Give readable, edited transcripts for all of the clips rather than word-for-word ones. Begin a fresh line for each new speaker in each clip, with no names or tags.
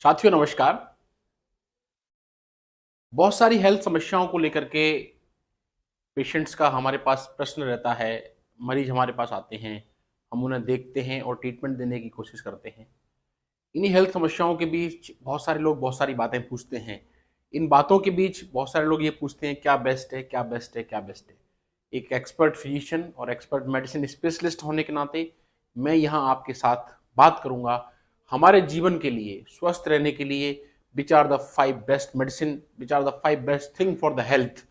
साथियों नमस्कार। बहुत सारी हेल्थ समस्याओं को लेकर के पेशेंट्स का हमारे पास प्रश्न रहता है। मरीज हमारे पास आते हैं, हम उन्हें देखते हैं और ट्रीटमेंट देने की कोशिश करते हैं। इन्हीं हेल्थ समस्याओं के बीच बहुत सारे लोग बहुत सारी बातें पूछते हैं। इन बातों के बीच बहुत सारे लोग ये पूछते हैं क्या बेस्ट है, क्या बेस्ट है, क्या बेस्ट है। एक एक्सपर्ट फिजिशियन और एक्सपर्ट मेडिसिन स्पेशलिस्ट होने के नाते मैं यहाँ आपके साथ बात करूंगा हमारे जीवन के लिए, स्वस्थ रहने के लिए which are the 5 best medicine, which are the 5 best thing for the health.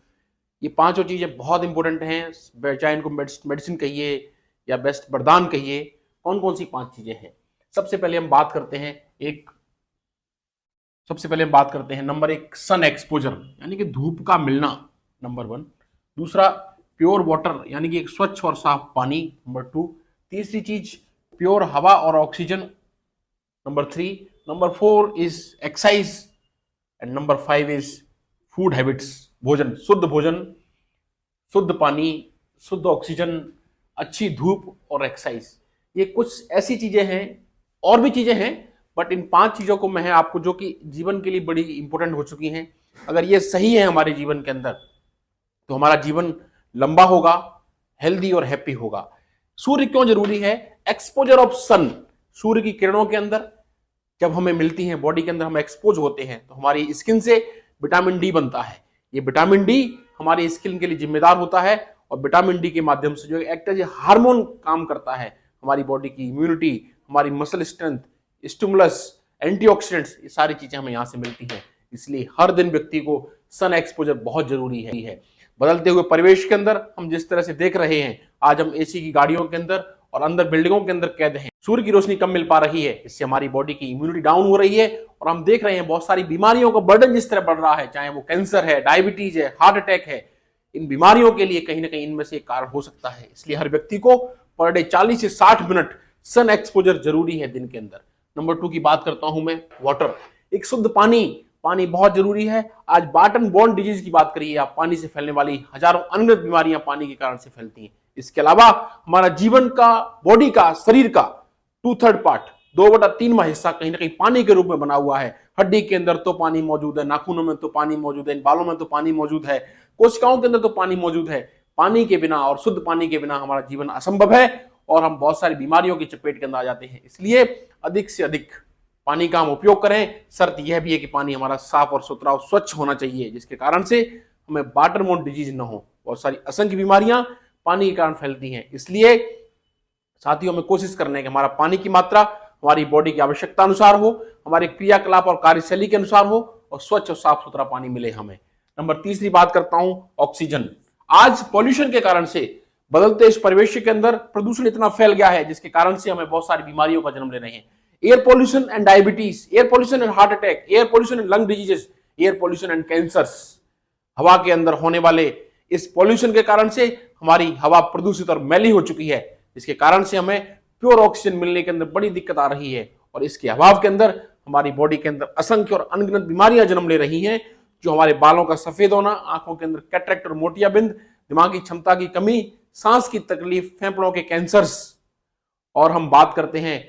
ये पांचों चीजें बहुत इंपॉर्टेंट हैं, चाहे इनको मेडिसिन कहिए या बेस्ट वरदान कहिए। कौन कौन सी 5 चीजें हैं? सबसे पहले हम बात करते हैं एक सबसे पहले हम बात करते हैं नंबर 1, सन एक्सपोजर यानी कि धूप का मिलना, नंबर 1। दूसरा, प्योर वाटर यानी कि एक स्वच्छ और साफ पानी, नंबर 2। तीसरी चीज, प्योर हवा और oxygen, number 3। Number 4 is exercise and number 5 is food habits, भोजन, शुद्ध पानी, शुद्ध ऑक्सीजन, अच्छी धूप और एक्सरसाइज। ये कुछ ऐसी चीजें हैं, और भी चीजें हैं, बट इन 5 चीजों को मैं आपको, जो कि जीवन के लिए बड़ी इंपॉर्टेंट हो चुकी हैं, अगर ये सही है हमारे जीवन के अंदर तो हमारा जीवन लंबा होगा, हेल्दी और हैप्पी होगा। सूर्य क्यों जरूरी है? एक्सपोजर ऑफ सन, सूर्य की किरणों के अंदर जब हमें मिलती हैं, बॉडी के अंदर हम एक्सपोज होते हैं तो हमारी स्किन से विटामिन डी बनता है। ये विटामिन डी हमारी स्किन के लिए जिम्मेदार होता है और विटामिन डी के माध्यम से जो एक्ट एज ए हार्मोन काम करता है, हमारी बॉडी की इम्यूनिटी, हमारी मसल स्ट्रेंथ, स्टिमुलस, एंटीऑक्सीडेंट्स, ये सारी चीजें हमें यहाँ से मिलती हैं। इसलिए हर दिन व्यक्ति को सन एक्सपोजर बहुत जरूरी है। बदलते हुए परिवेश के अंदर हम जिस तरह से देख रहे हैं, आज हम एसी की गाड़ियों के अंदर और अंदर बिल्डिंगों के अंदर कैद हैं। सूर्य की रोशनी कम मिल पा रही है, इससे हमारी बॉडी की इम्यूनिटी डाउन हो रही है और हम देख रहे हैं बहुत सारी बीमारियों का बर्डन जिस तरह बढ़ रहा है, चाहे वो कैंसर है, डायबिटीज है, हार्ट अटैक है। इन बीमारियों के लिए कहीं ना कहीं इनमें से एक कारण हो सकता है। इसलिए हर व्यक्ति को पर डे 40 से 60 मिनट सन एक्सपोजर जरूरी है दिन के अंदर। नंबर 2 की बात करता हूं मैं, वाटर, एक शुद्ध पानी। पानी बहुत जरूरी है। आज वाटर बॉर्न डिजीज की बात करिए आप, पानी से फैलने वाली हजारों अनगिनत बीमारियां पानी के कारण से फैलती हैं। इसके अलावा हमारा जीवन का, बॉडी का, शरीर का 2/3 पार्ट, 2/3वां हिस्सा कहीं ना कहीं पानी के रूप में बना हुआ है। हड्डी के अंदर तो पानी मौजूद है, नाखूनों में तो पानी मौजूद है, बालों में तो पानी मौजूद है, कोशिकाओं के अंदर तो पानी मौजूद है। पानी के बिना और शुद्ध पानी के बिना हमारा जीवन असंभव है और हम बहुत सारी बीमारियों की चपेट के अंदर आ जाते हैं। इसलिए अधिक से अधिक पानी का हम उपयोग करें। शर्त यह भी है कि पानी हमारा साफ और सुथरा और स्वच्छ होना चाहिए, जिसके कारण से हमें वाटरबोर्न डिजीज न हो। बहुत सारी असंख्य बीमारियां पानी के कारण फैलती हैं। इसलिए साथियों में कोशिश करने की हमारा पानी की मात्रा हमारी बॉडी की आवश्यकता अनुसार हो, हमारे क्रियाकलाप और कार्यशैली के अनुसार हो और स्वच्छ और साफ सुथरा पानी मिले हमें। नंबर 3 बात करता हूं, ऑक्सीजन। आज पॉल्यूशन के कारण से, बदलते इस परिवेश के अंदर प्रदूषण इतना फैल गया है जिसके कारण से हमें बहुत सारी बीमारियों का जन्म ले रहे हैं। Air pollution and diabetes, air pollution and heart attack, air pollution and lung diseases, air pollution and cancers. हवा के अंदर होने वाले इस पॉल्यूशन के कारण से हमारी हवा प्रदूषित और मैली हो चुकी है, जिसके कारण से हमें प्योर ऑक्सीजन मिलने के अंदर बड़ी दिक्कत आ रही है और इसके अभाव के अंदर हमारी बॉडी के अंदर असंख्य और अनगिनत बीमारियां जन्म ले रही हैं, जो हमारे बालों का सफेद होना, आंखों के अंदर कैटरेक्ट और मोतियाबिंद, दिमागी क्षमता की कमी, सांस की तकलीफ, फेफड़ों के कैंसर्स, और हम बात करते हैं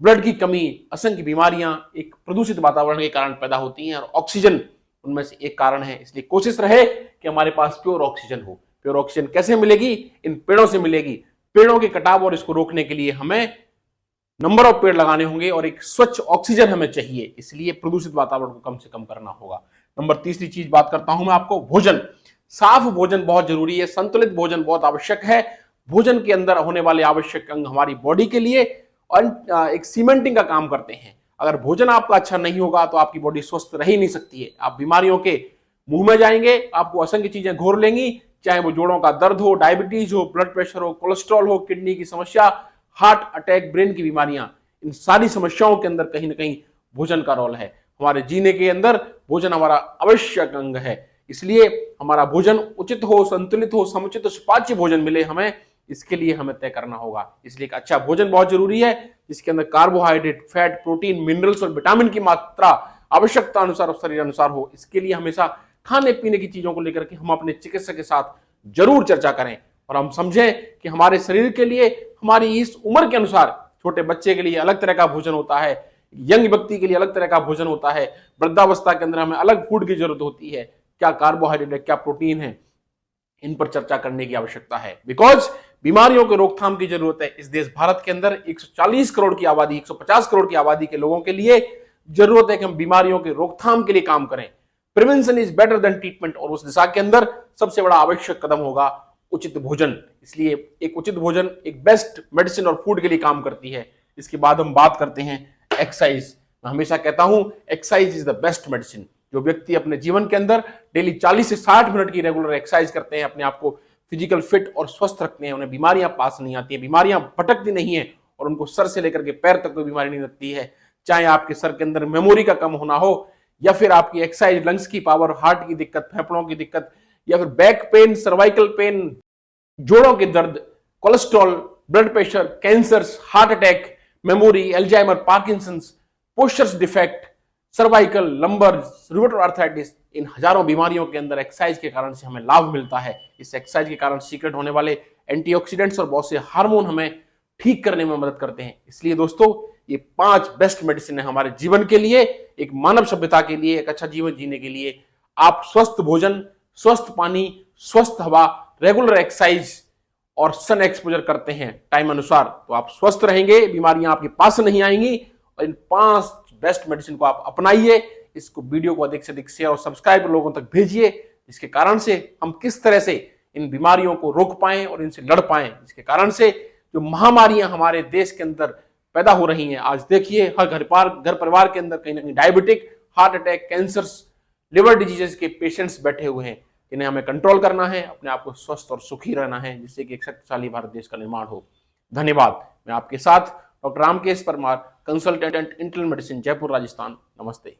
ब्लड की कमी। असंख्य बीमारियां एक प्रदूषित वातावरण के कारण पैदा होती हैं और ऑक्सीजन उनमें से एक कारण है। इसलिए कोशिश रहे कि हमारे पास प्योर ऑक्सीजन हो। प्योर ऑक्सीजन कैसे मिलेगी? इन पेड़ों से मिलेगी। पेड़ों के कटाव और इसको रोकने के लिए हमें नंबर ऑफ पेड़ लगाने होंगे और एक स्वच्छ ऑक्सीजन हमें चाहिए। इसलिए प्रदूषित वातावरण को कम से कम करना होगा। नंबर 3 चीज बात करता हूं मैं आपको, भोजन। साफ भोजन बहुत जरूरी है, संतुलित भोजन बहुत आवश्यक है। भोजन के अंदर होने वाले आवश्यक अंग हमारी बॉडी के लिए और एक सीमेंटिंग का काम करते हैं। अगर भोजन आपका अच्छा नहीं होगा तो आपकी बॉडी स्वस्थ रह ही नहीं सकती है। आप बीमारियों के मुंह में जाएंगे, आपको असंख्य चीजें घोर लेंगी, चाहे वो जोड़ों का दर्द हो, डायबिटीज हो, ब्लड प्रेशर हो, कोलेस्ट्रॉल हो, किडनी की समस्या, हार्ट अटैक, ब्रेन की बीमारियां। इन सारी समस्याओं के अंदर कहीं ना कहीं भोजन का रोल है। हमारे जीने के अंदर भोजन हमारा आवश्यक अंग है। इसलिए हमारा भोजन उचित हो, संतुलित हो, समुचित सुपाच्य भोजन मिले हमें, इसके लिए हमें तय करना होगा। इसलिए एक अच्छा भोजन बहुत जरूरी है, जिसके अंदर कार्बोहाइड्रेट, फैट, प्रोटीन, मिनरल्स और विटामिन की मात्रा आवश्यकता अनुसार और शरीर अनुसार हो। इसके लिए हमेशा खाने पीने की चीजों को लेकर के हम अपने चिकित्सक के साथ जरूर चर्चा करें और हम समझें कि हमारे शरीर के लिए, हमारी इस उम्र के अनुसार, छोटे बच्चे के लिए अलग तरह का भोजन होता है, यंग व्यक्ति के लिए अलग तरह का भोजन होता है, वृद्धावस्था के अंदर हमें अलग फूड की जरूरत होती है, क्या कार्बोहाइड्रेट है, क्या प्रोटीन है, इन पर चर्चा करने की आवश्यकता है। बिकॉज बीमारियों के रोकथाम की जरूरत है। इस देश भारत के अंदर 140 करोड़ की आबादी, 150 करोड़ की आबादी के लोगों के लिए जरूरत है कि हम बीमारियों के रोकथाम के लिए काम करें। Prevention is better than treatment, और उस दिशा के अंदर सबसे बड़ा आवश्यक कदम होगा उचित भोजन। इसलिए एक उचित भोजन एक बेस्ट मेडिसिन और फूड के लिए काम करती है। इसके बाद हम बात करते हैं एक्सरसाइज। मैं हमेशा कहता हूं exercise is the best medicine. जो व्यक्ति अपने जीवन के अंदर डेली 40 से 60 मिनट की रेगुलर एक्सरसाइज करते हैं, अपने आप को फिजिकल फिट और स्वस्थ रखते हैं, उन्हें बीमारियां पास नहीं आती है, बीमारियां भटकती नहीं है, और उनको सर से लेकर के पैर तक कोई बीमारी नहीं लगती है। चाहे आपके सर के अंदर मेमोरी का कम होना हो, या फिर आपकी एक्सरसाइज लंग्स की पावर, हार्ट की दिक्कत, फेफड़ों की दिक्कत, या फिर बैक पेन, सर्वाइकल पेन, जोड़ों के दर्द, cholesterol, blood pressure, cancer, heart attack, memory, Alzheimer, Parkinson's, postures defect, cervical, lumbar, rheumatoid arthritis, इन हजारों बीमारियों के अंदर एक्सरसाइज के कारण से हमें लाभ मिलता है। इस एक्सरसाइज के कारण सीक्रेट होने वाले एंटीऑक्सीडेंट्स और बहुत से हार्मोन हमें ठीक करने में मदद करते हैं। इसलिए दोस्तों ये 5 बेस्ट मेडिसिन है हमारे जीवन के लिए, एक मानव सभ्यता के लिए, एक अच्छा जीवन जीने के लिए। आप स्वस्थ भोजन, स्वस्थ पानी, स्वस्थ हवा, रेगुलर एक्सरसाइज और सन एक्सपोजर करते हैं टाइम अनुसार, तो आप स्वस्थ रहेंगे, बीमारियां आपके पास नहीं आएंगी। और इन 5 बेस्ट मेडिसिन को आप अपनाइए। इसको वीडियो को अधिक से अधिक शेयर और सब्सक्राइब लोगों तक भेजिए, जिसके कारण से हम किस तरह से इन बीमारियों को रोक पाएं और इनसे लड़ पाएं, जिसके कारण से जो महामारियां हमारे देश के अंदर पैदा हो रही हैं। आज देखिए हर घर परिवार के अंदर कहीं ना कहीं diabetic, heart attack, cancer, liver diseases के पेशेंट्स बैठे हुए हैं। इन्हें हमें कंट्रोल करना है, अपने आप को स्वस्थ और सुखी रहना है, जिससे कि एक शक्तिशाली भारत देश का निर्माण हो। धन्यवाद। मैं आपके साथ doctor Ramkesh Parmar, consultant internal medicine, Jaipur, Rajasthan. नमस्ते।